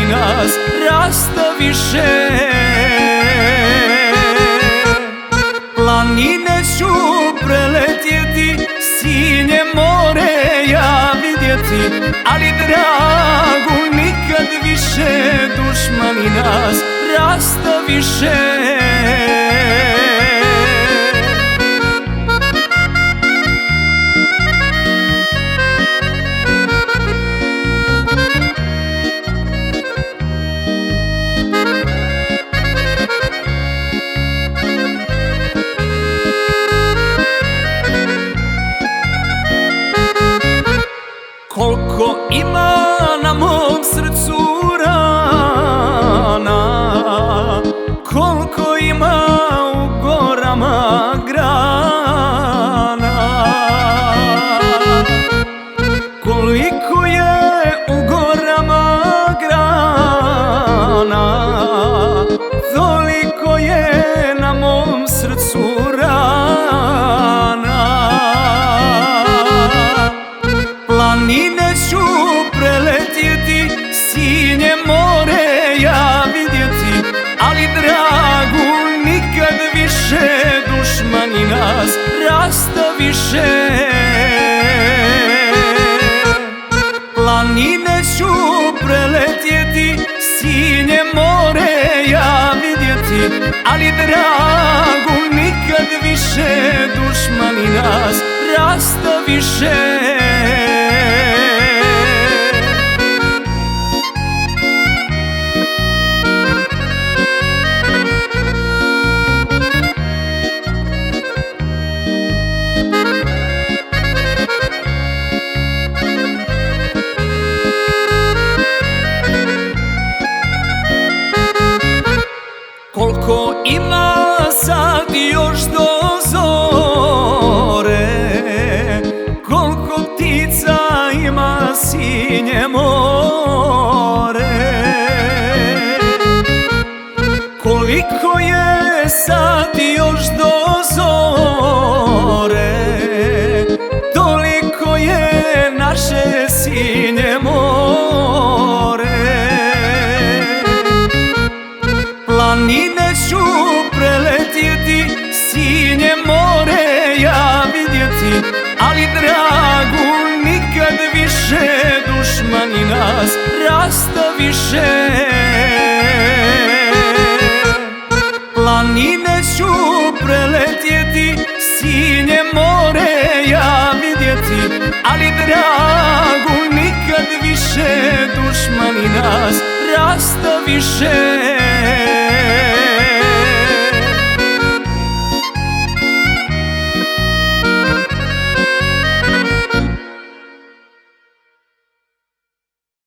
nas rastaviše. Planine ću preletjeti, sinje more ja vidjeti, ali dragu nikad više, dušmani nas rastaviše. Koliko ima na mom srcu rana, koliko ima u gorama grana, koliko je u gorama grana, toliko je na mom srcu rana. Planine ću preletjeti, sinje more ja vidjeti, ali dragu nikad više, dušmani nas rastaviše. Planine ću preletjeti, sinje more ja vidjeti, ali dragu nikad više, dušmani nas rastaviše. Koliko ima sad još do zore, koliko ptica ima sinje more, koliko je sad još do zore, toliko je naše sinje more. Planine ću preletjeti, sinje more ja vidjeti, ali dragu nikad više, dušmani nas rastaviše. Planine ću preletjeti, sinje more ja vidjeti, ali dragu nikad više, dušmani nas rastaviše.